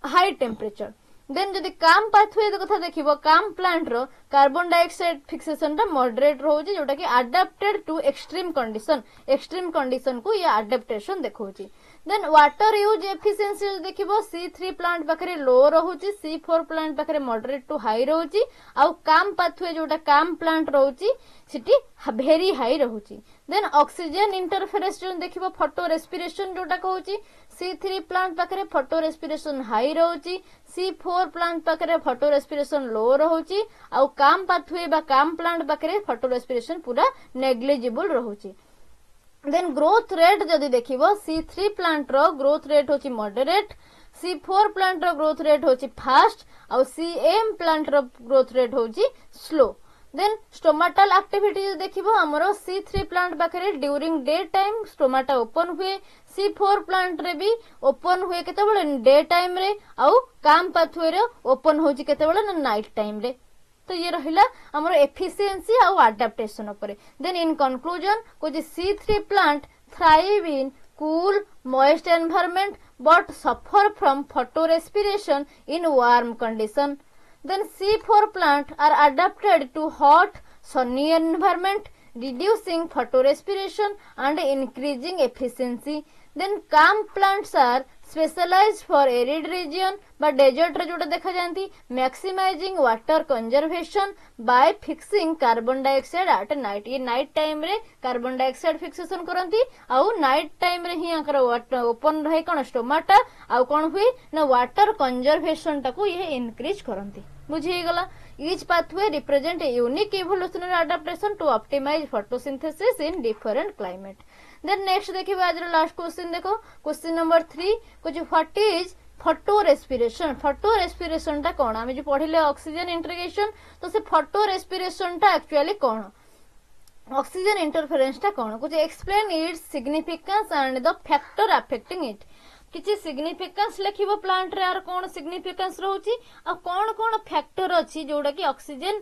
high temperature. Then जदि काम पाथवे कथा देखिबो काम प्लांट रो कार्बन डाइऑक्साइड फिक्सेशन टा मॉडरेट रहूची जोटा कि अडैप्टेड टू एक्सट्रीम कंडीशन को ये अडैप्टेशन देखौची। देन वाटर यूज एफिशिएंसी देखिबो C3 प्लांट पाखरे लो रहूची, C4 प्लांट पाखरे मॉडरेट टू हाई रहूची आ काम पाथवे जोटा काम प्लांट रहूची सिटी वेरी हाई रहूची। देन ऑक्सीजन इंटरफेरेंस जो देखिबो फोटो रेस्पिरेशन जोटा कहूची C3 प्लांट पाखरे फोटो रेस्पिरेशन हाई रहूची, C4 प्लांट पाखरे फोटो रेस्पिरेशन लो रहूची आ काम पाथवे बा काम प्लांट पाखरे फोटो रेस्पिरेशन पूरा नेग्लिजिबल रहूची। देन ग्रोथ रेट जदि देखिबो C3 प्लांट रो ग्रोथ रेट होची मॉडरेट, C4 प्लांट रो ग्रोथ रेट होची फास्ट और CM प्लांट रो ग्रोथ रेट होची स्लो। देन स्टोमाटल एक्टिविटी देखिबो हमरो C3 प्लांट पाखरे during day time stomata open हुए, C4 प्लांट रे भी ओपन हुए केतेबेले डे टाइम रे आउ काम पाथवे रे ओपन होची केतेबेले नाइट टाइम रे। तो ये रहिला हमरो एफिशिएंसी और अडैप्टेशन ऊपर। देन इन कंक्लूजन कुछ C3 plant thrive in cool moist environment but suffer from photo respiration in warm condition. Then C4 plant are adapted to hot sunny environment, reducing photorespiration and increasing efficiency. Then calm plants are specialized for arid region but desert रे जोटा देखा जाती maximizing water conservation by fixing carbon dioxide at night. ये नाइट टाइम रे कार्बन डाइऑक्साइड फिक्सेशन करंती आउ नाइट टाइम रे ही आकर ओपन रहे कोन स्टोमाटा आउ कोन हुई ना वाटर कंजर्वेशन टाको ये इंक्रीज करंती। बुझी गला। Each pathway represent a unique evolutionary adaptation to optimize photosynthesis in different climate. Then next देखिए आज लास्ट क्वेश्चन देखो क्वेश्चन नंबर 3 कुछ what is photo respiration. Photo respiration टा कौन आम जो पढ़िले ऑक्सीजन इंटीग्रेशन तो से फोटो रेस्पिरेशन टा एक्चुअली कौन ऑक्सीजन इंटरफेरेंस टा कौन कुछ explain its significance and the factor affecting it. किसी सिग्निफिकेंस लिखिबो प्लांट रे आर कोन सिग्निफिकेंस रहउची आ कोन कोन फैक्टर अछि जोडा कि ऑक्सीजन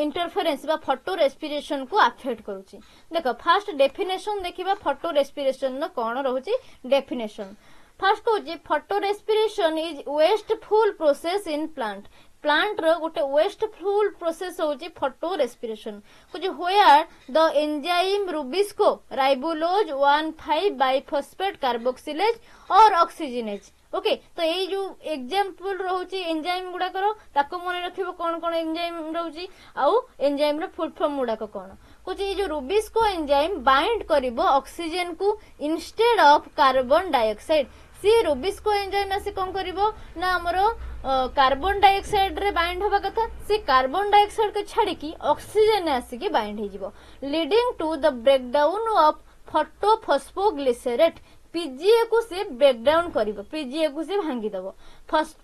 इंटरफेरेंस बा फोटो रेस्पिरेशन को अफेक्ट करूची। देखो फर्स्ट डेफिनेशन देखिबा फोटो रेस्पिरेशन न कोन रहउची डेफिनेशन। फर्स्ट होची photorespiration is wasteful process in plant. Plant रो गोटे वेस्टफुल प्रोसेस होची फोटो रेस्पिरेशन कुछ where the enzyme rubisco ribulose 1,5 biphosphate carboxylase और ऑक्सीजनेज। ओके तो ये जो एग्जांपल रहउची एंजाइम गुडा करो ताको मने रखिबो कोन कोन एंजाइम रहउची आउ एंजाइम रो फुल फॉर्म गुडा को कोन कुछ ये जो रुबिस्को एंजाइम बाइंड करिवो ऑक्सीजन को इंस्टेड ऑफ कार्बन डाइऑक्साइड। सी रुबिस्को एंजाइम आसी कौन करिवो ना हमरो कार्बन डाइऑक्साइड रे बाइंड होबा कथा से कार्बन डाइऑक्साइड को छाड़ी की ऑक्सीजन आसी की बाइंड हे जिवो leading to the breakdown of phosphoglycerate PGA को से ब्रेकडाउन करिवो पीजीए को से भांगी दबो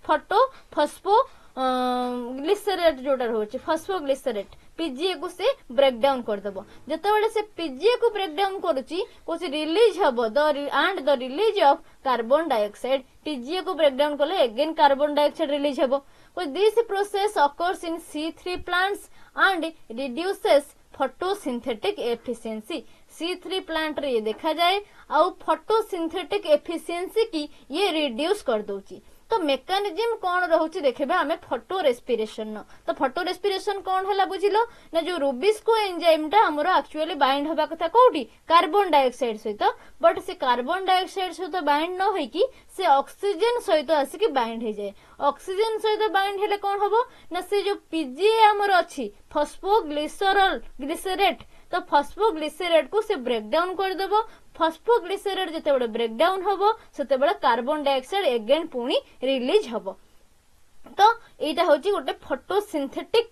फोटोफॉस्फो ग्लिसरेट जोटा रहउची फॉस्फोग्लिसरेट पीजीए को से ब्रेकडाउन कर दबो जते बेले से पीजीए को ब्रेकडाउन करूची को से रिलीज हबो the release of carbon dioxide PGA को ब्रेकडाउन करले अगेन कार्बन डाइऑक्साइड रिलीज हबो this process occurs in C3 plants and reduces photosynthetic efficiency C3 plant रे ये देखा जाए आउ फोटोसिंथेटिक एफिशिएंसी की ये रिड्यूस कर दोची तो मेकानिज्म कौन रहउची देखबा हमें फोटो रेस्पिरेशन न तो फोटो रेस्पिरेशन कौन हला बुझिलो ना जो रुबिस्को एंजाइम टा हमरो एक्चुअली बाइंड होबा कथा कोठी कार्बन डाइऑक्साइड सहित बट से कार्बन डाइऑक्साइड सहित बाइंड न होई की से ऑक्सीजन सहित आसी की बाइंड हे जाए ऑक्सीजन सहित बाइंड हेले कौन हबो ना से जो पीजीए हमरो अछि फॉस्फोग्लिसरेट तो फॉस्फोग्लिसरेट को से ब्रेकडाउन कर देबो फॉस्फोग्लिसरेट जते बड़े ब्रेकडाउन हबो सेते बड़े कार्बन डाइऑक्साइड अगेन पुनी रिलीज हबो तो एटा होची गोटे फोटोसिंथेटिक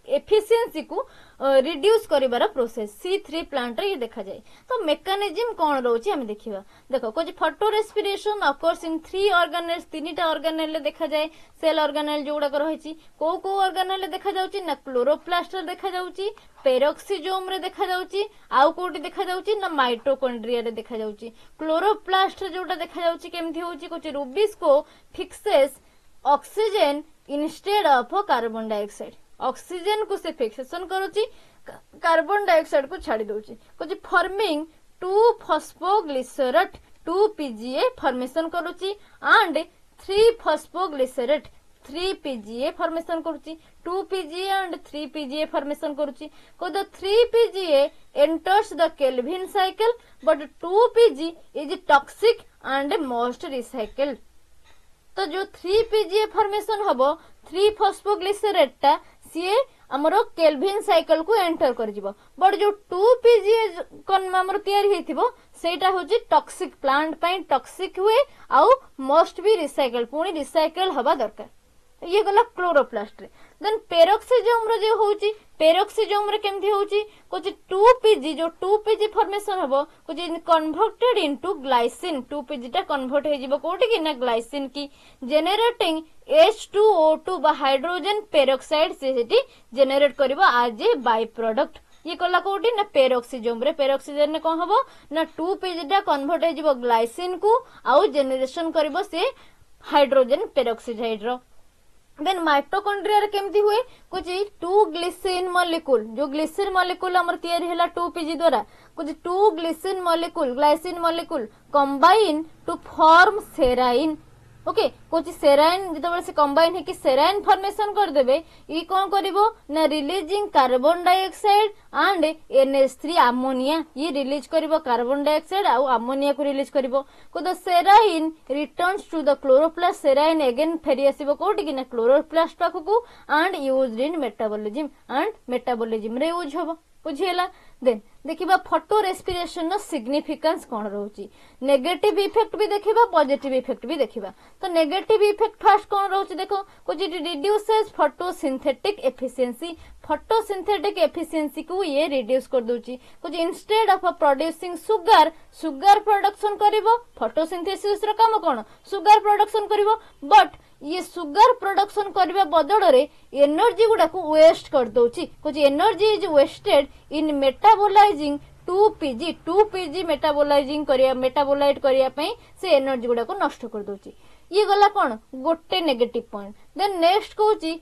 एफिशिएंसी को रिड्यूस करिवार प्रोसेस C3 प्लांट रे ये देखा जाए तो मेकानिज्म कौन रहउची हम देखिबा देखो cause photorespiration occurs in 3 organelles तीनटा ऑर्गेनेल ले देखा जाए सेल ऑर्गेनेल जोडा को रहिची को ऑर्गेनेल ले देखा जाउची ना क्लोरोप्लास्ट रे देखा जाउची पेरोक्सिजोम रे देखा जाउची आउ कोटी देखा जाउची ना माइटोकॉन्ड्रिया रे देखा जाउची क्लोरोप्लास्ट रे जोडा देखा जाउची केमथि होउची coach Rubisco fixes oxygen instead of carbon dioxide oxygen को से फिक्सेशन करूची कार्बन डाइऑक्साइड को छाड़ी दउची कुछ फॉर्मिंग 2 फॉस्फोग्लिसरेट 2 पीजीए फॉर्मेशन करूची एंड 3 फॉस्फोग्लिसरेट 3 पीजीए फॉर्मेशन करूची 2 पीजीए एंड 3 पीजीए फॉर्मेशन करूची को the 3 PGA enters the Kelvin cycle but 2 pg is toxic and must recycled तो जो 3 पीजीए फॉर्मेशन हबो 3 फॉस्फोग्लिसरेट टा सीए हमरो केल्विन साइकिल को एंटर कर जिवो बट जो 2 पीजीए कोन हमरो तयारी हेतिबो सेटा होची टॉक्सिक प्लांट पई टॉक्सिक हुए आउ मस्ट बी रिसाइकल पुनी रिसाइकल हबा दरकार ये गला क्लोरोप्लास्ट रे देन पेरोक्सिजोम रे जो होची पेरोक्सिजोम रे केमथि होची कुछ 2 पीजी जो 2 पीजी फॉर्मेशन हबो कुछ कन्वर्टेड इनटू ग्लाइसिन 2 पीजी टा कन्वर्ट हे जिवो कोठी कि ना ग्लाइसिन की जेनरेटिंग H2O2 बा हाइड्रोजन पेरोक्साइड से सेठी जेनरेट करबो एज ए बाय प्रोडक्ट ये कला कोठी ना पेरोक्सिजोम रे पेरोक्सिजन ने कोन हबो ना 2 पीजी टा कन्वर्ट हे जिवो ग्लाइसिन को आउ जेनरेशन करबो से हाइड्रोजन पेरोक्साइड रो देन माइटोकॉन्ड्रिया रे केमती हुए कुछ 2 ग्लिसरीन मॉलिक्यूल जो ग्लिसरीन मॉलिक्यूल हमर तयारी हैला 2 पीजी द्वारा कुछ 2 glycerine molecule glycine molecule combine to form serine okay कुछ सेराइन जतबे से कंबाइन है कि सेराइन फॉर्मेशन कर देबे ई कोन करिवो ना releasing carbon dioxide and NH3 ammonia ये रिलीज करिवो कार्बन डाइऑक्साइड आ अमोनिया को रिलीज करिवो को the serine returns to the chloroplast serine again फेरी आसीबो कोठी कि ना क्लोरोप्लास्ट पाखकू एंड यूज्ड इन मेटाबॉलिज्म रे यूज हबो बुझियला देन देखिबा फोटो रेस्पिरेशन नो सिग्निफिकेंस कोन रहउची नेगेटिव इफेक्ट भी देखिबा पॉजिटिव इफेक्ट भी देखिबा तो नेगेटिव इफेक्ट फर्स्ट कोन रहउची देखो कुछ रिड्यूसेस फोटोसिंथेटिक एफिशिएंसी को ये रिड्यूस कर दोची कुछ instead of producing sugar production करिवो फोटोसिंथेसिस रो काम कोन सुगर प्रोडक्शन करिवो बट ये सुगर प्रोडक्शन करबा बदल रे एनर्जी गुडा को वेस्ट कर दोची कुछ energy is wasted in metabolising 2 PG metabolising करिया मेटाबोलाइट करिया पई से एनर्जी गुडा को नष्ट कर दोची ये गला कोन गोटे नेगेटिव पॉइंट देन नेक्स्ट कहूची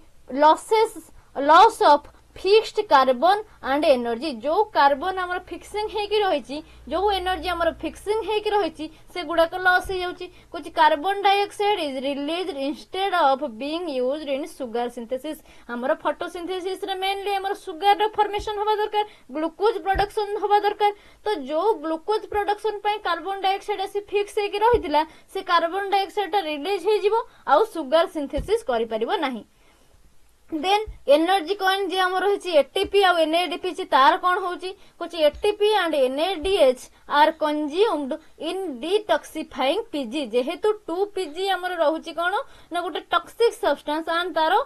loss of fixed carbon and energy जो कार्बन हमर फिक्सिंग हे कि रहिची जो एनर्जी हमर फिक्सिंग हे कि रहिची से गुडा को लॉस हे जाउची कुछ carbon dioxide is released instead of being used in sugar synthesis हमर फोटोसिंथेसिस रे मेनली हमर शुगर रो फॉर्मेशन होबा दरकार ग्लूकोज प्रोडक्शन होबा दरकार तो जो ग्लूकोज प्रोडक्शन पई कार्बन डाइऑक्साइड आसी फिक्स हे कि रहितला से कार्बन डाइऑक्साइड रिलीज हे जिवो आ शुगर सिंथेसिस करि परिबो नाही देन एनर्जी कॉइन जे हमर होची एटीपी आ एनएडीपी तार कोन होची कुछ ATP and NADH are consumed in detoxifying PG जेहेतु 2 पीजी हमर रहूची कोन ना गोटे टॉक्सिक सब्सटेंस एंड तारो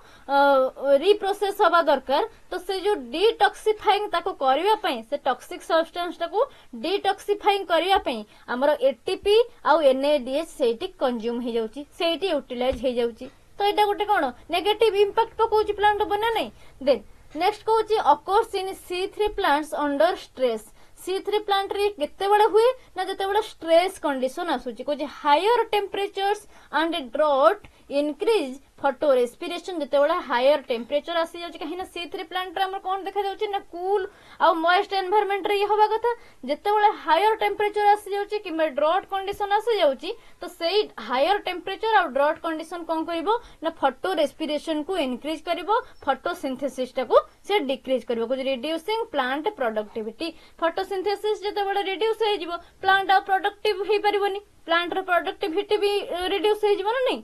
रिप्रोसेस हवा दरकार तो से जो डिटॉक्सिफाइंग ताको करिवा पई से टॉक्सिक सब्सटेंस ताको डिटॉक्सिफाइंग करिवा पई हमर एटीपी आ एनएडीएच सेठी कंज्यूम हे जाउची सेठी यूटिलाइज हे जाउची तो एटा गोटे कोन नेगेटिव इंपैक्ट पकोची प्लांट बना नहीं देन नेक्स्ट कहूची of course in C3 plants under stress C3 plant रे केते बडे हुए ना जते बडे स्ट्रेस कंडीशन आसुची कोची higher temperatures and drought increase photo respiration जते बडे हायर टेम्परेचर आसी जाउची कहिना C3 प्लांट रे हमर कोन देखा जाउची ना कूल आ मॉइस्ट एनवायरनमेंट रे होबा कथा जते बडे हायर टेम्परेचर आसी जाउची कि ड्रॉट कंडीशन आसी जाउची तो सेही हायर टेम्परेचर और ड्रॉट कंडीशन कोन करिवो ना फोटो रेस्पिरेशन को इंक्रीज करिवो फोटोसिंथेसिस को से डिक्रीज करिवो कुछ रिड्यूसिंग प्लांट प्रोडक्टिविटी फोटोसिंथेसिस जते बडे रिड्यूस हे जिवो प्लांट आ प्रोडक्टिव हे परिबोनी प्लांट रो प्रोडक्टिविटी भी रिड्यूस हे जिवो ना नहीं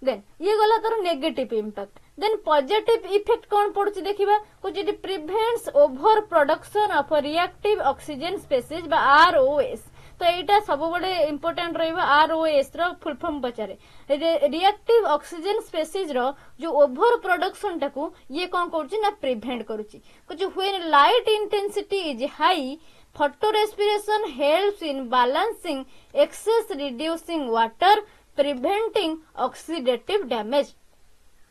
देन ये गला तार negative impact then positive effect कौन पड़ुची देखिबा कुछ it prevents over production of reactive oxygen species बा आरओएस तो एटा सब बड़े इंपोर्टेंट रहबा आरओएस रो फुल फॉर्म पचारे रिएक्टिव ऑक्सीजन स्पीसीज रो जो ओवर प्रोडक्शन टाकू ये कौन करूची ना प्रिवेंट करूची कुछ when light intensity is high photo respiration helps in balancing excess reducing water preventing oxidative damage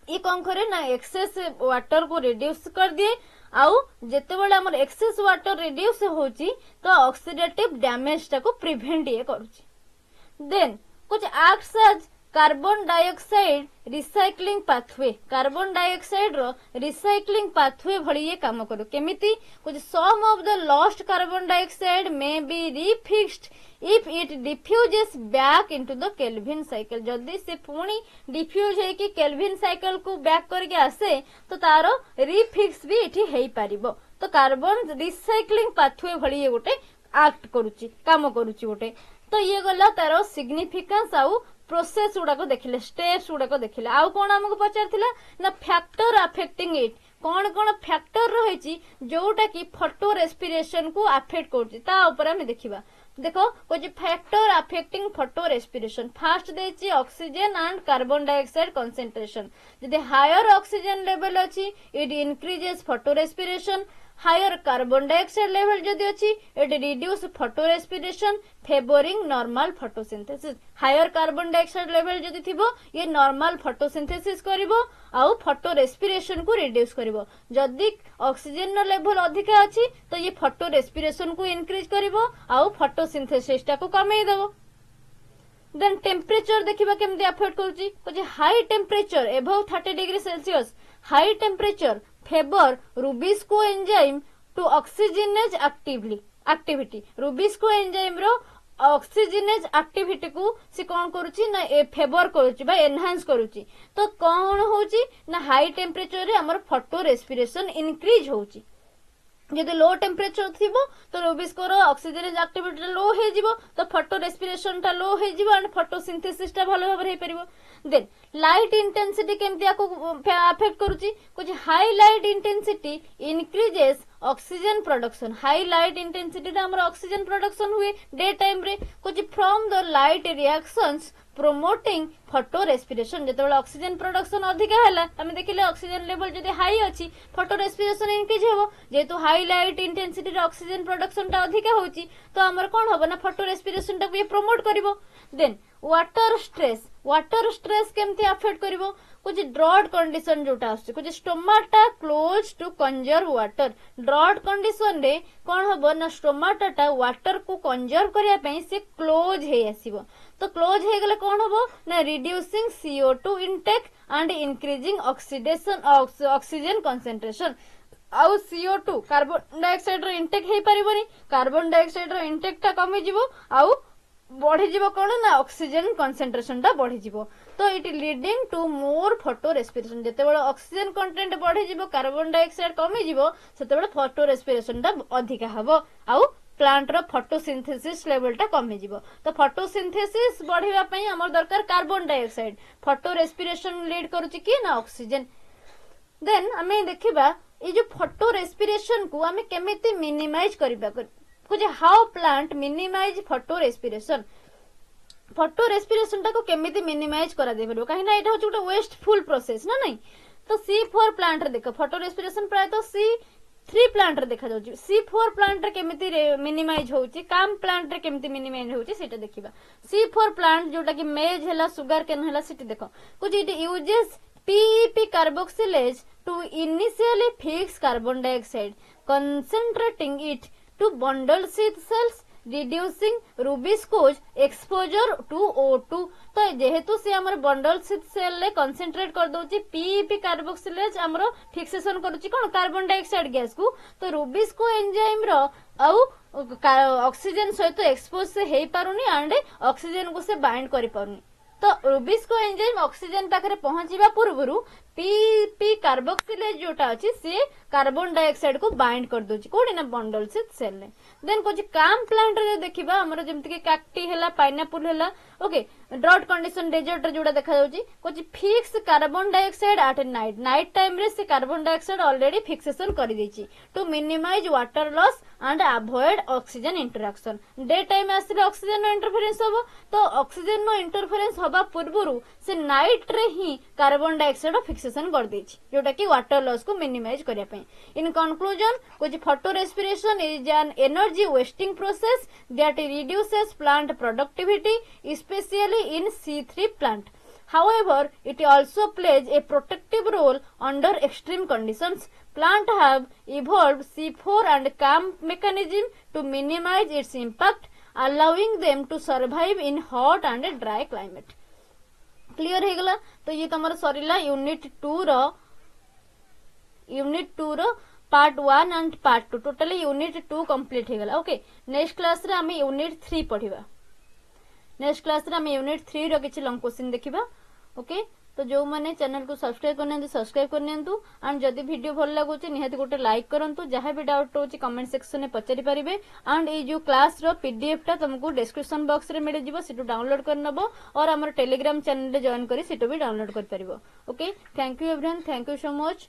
ये कौन करे ना एक्सेस वाटर को रिड्यूस कर दिए आउ जेते बेले हमर एक्सेस वाटर रिड्यूस होची तो ऑक्सीडेटिव डैमेज टाको प्रिवेंट ये करूची देन कुछ acts as carbon dioxide recycling pathway carbon dioxide रो रिसाइक्लिंग पाथवे भली ये काम करू केमिति कुछ some of the lost carbon dioxide may be refixed if it diffuses back into the Calvin cycle जदी से पुणी डिफ्यूज है कि केल्विन साइकिल को बैक करके आसे तो तारो रिफिक्स भी एठी हेई पारिबो तो कार्बन रिसाइक्लिंग पाथवे भली ये गोटे एक्ट करूची काम करूची गोटे तो ये गला तारो सिग्निफिकेंस आउ प्रोसेस गुड़ाक देखिले स्टेप्स गुड़ाक देखिले आउ कौन आमको पचार ना फैक्टर अफेक्टिंग इट कौन कौन फैक्टर रही जोटा कि फोटो रेस्पिरेशन को अफेक्ट कर देखा देखो कुछ factor affecting photorespiration first देछि oxygen and carbon dioxide concentration जदि हायर ऑक्सीजन लेवल अछि it increases photorespiration higher carbon dioxide level जदि अछि it reduce photorespiration favouring normal photosynthesis higher carbon dioxide level जदि थिबो ये नॉर्मल फोटोसिंथेसिस करिवो आउ फोटो रेस्पिरेशन को रिड्यूस करिवो जदि ऑक्सीजन नो लेवल अधिक अछि तो ये फोटो रेस्पिरेशन को इंक्रीज करिवो आउ फोटोसिंथेसिस टा को कमे देबो देन टेम्परेचर देखिबा केमदि अफेक्ट करूची कुछ high temperature above 30 degree Celsius high temperature favour rubisco enzyme to oxygenase activity rubisco enzyme रो ऑक्सीजनेज एक्टिविटी को से कौन करूची ना फेवर करूची बा एनहांस करूची तो कौन होची ना हाई टेम्परेचर रे हमर फोटो रेस्पिरेशन इंक्रीज होची जदि लो टेम्परेचर थिबो तो रुबिस्को रो ऑक्सीजनेज एक्टिविटी लो हे जिवो तो फोटो रेस्पिरेशन टा लो हे जिवो एंड फोटोसिंथेसिस टा भलो भाबरे हे परिबो देन लाइट इंटेंसिटी केमति आको अफेक्ट करूची कुछ high light intensity increases oxygen production high light intensity रे हमर ऑक्सीजन प्रोडक्शन हुए डे टाइम रे कुछ from the light reactions promoting photorespiration जेतेबेले ऑक्सीजन प्रोडक्शन अधिक हैला हमें देखिले ऑक्सीजन लेवल जदि हाई अछि फोटो रेस्पिरेशन इंक्रीज हेबो जेतु हाई लाइट इंटेंसिटी रे ऑक्सीजन प्रोडक्शन टा अधिक होउची तो हमर कोन होबो ना फोटो रेस्पिरेशन टा को प्रमोट करिवो देन वाटर स्ट्रेस केमति अफेक्ट करिवो कुछ ड्रॉट कंडीशन जोटा आछे कुछ stomata close to conserve water drought condition रे कोन होबो ना स्टोमाटा वाटर को कंजर्व करिया पई से क्लोज हे आसीबो तो क्लोज हे गेले कोन होबो ना reducing CO2 intake and increasing oxygen concentration आउ CO2 कार्बन डाइऑक्साइड रो इनटेक हे परिबोनी कार्बन डाइऑक्साइड रो इनटेक टा कमी जिवो आउ बढ़ी जीवो कौन ना ऑक्सीजन कंसंट्रेशन टा बढ़ी जीवो तो it leading to more photo respiration जेते बेले ऑक्सीजन कंटेंट बढ़ी जीवो कार्बन डाइऑक्साइड कमी जीवो सेते बेले फोटो रेस्पिरेशन टा अधिक हबो आउ प्लांट रो फोटोसिंथेसिस लेवल टा कमी जीवो तो फोटोसिंथेसिस बढ़िबा पई हमर दरकार carbon dioxide photo respiration lead करूची कि ना ऑक्सीजन देन आमे देखिबा ये जो फोटो रेस्पिरेशन को आमे केमिति मिनिमाइज करिबा कुछ how plant minimise photo respiration photo respiration टा को केमिति मिनिमाइज करा दे परबो काहे ना एटा होछ गोटे वेस्टफुल प्रोसेस ना नहीं तो C4 प्लांट रे देखो फोटो रेस्पिरेशन प्राय तो C3 प्लांट रे देखा जाउची C4 प्लांट रे केमिति मिनिमाइज होउची काम प्लांट रे केमिति मिनिमाइज होउची सेटा देखिबा C4 प्लांट जोटा कि मेज हैला सुगर केन हैला सिटी देखो कुछ it uses PEP carboxylase to initially fix carbon dioxide concentrating it to bundle sheath cells reducing rubisco's exposure to O2 तो जेहेतु से हमर बंडल शीथ सेल ले कंसंट्रेट कर दोची PEP कार्बोक्सिलेज हमर फिक्सेशन करूची कोन कार्बन डाइऑक्साइड गैस को तो रुबिस्को एंजाइम रो आउ ऑक्सीजन सहित एक्सपोज से हेई पारुनी एंड ऑक्सीजन को से बाइंड करि पारुनी तो रुबिस्को एंजाइम ऑक्सीजन पाखरे पहुंचीबा पूर्वरु पीपी कार्बोक्सिलेज जोटा अछि से कार्बन डाइऑक्साइड को बाइंड कर दोची कोडी ना बंडल शीथ सेल ने देन कुछ काम प्लांट रे देखिबा हमर जेमति के काक्टी हैला पाइनएप्पल हैला ओके ड्रॉट कंडीशन डेजर्ट रे जोटा देखा जाउची कुछ fix carbon dioxide at night time रे से कार्बन डाइऑक्साइड ऑलरेडी फिक्सेशन कर देची to minimize water loss and avoid oxygen interaction day time आसले ऑक्सीजन नो इंटरफेरेंस हो तो ऑक्सीजन नो इंटरफेरेंस होबा पूर्वरु से नाइट रे ही कार्बन डाइऑक्साइड फिक्सेशन कर देची जोटा कि वाटर लॉस को मिनिमाइज करिया पे इन कंक्लूजन कुछ photo respiration is an energy wasting process that reduces plant productivity specially in C3 plant. However, it also plays a protective role under extreme conditions. Plants have evolved C4 and CAM mechanism to minimize its impact, allowing them to survive in hot and dry climate. Clear है गला तो ये तमर सरीला यूनिट 2 रो part 1 and part 2 totally unit 2 complete है गला ओके नेक्स्ट क्लास रे हम यूनिट 3 पढ़िबा नेक्स्ट क्लास रे हम यूनिट 3 रो किछि लॉन्ग क्वेश्चन देखिबा ओके तो जो माने चैनल को सब्सक्राइब करने सब्सक्राइब करनियंतु एंड जदी वीडियो भल लागुची निहाती गोटे लाइक करंतु जहां भी डाउट होची कमेंट सेक्शन में पचारि परिबे एंड ए जो क्लास रो पीडीएफ टा तुमको डिस्क्रिप्शन बॉक्स रे मिल जिवो सिटु डाउनलोड कर नबो और हमर टेलीग्राम चैनल रे जॉइन करी सिटु भी डाउनलोड कर परिबो okay thank you everyone thank you so much.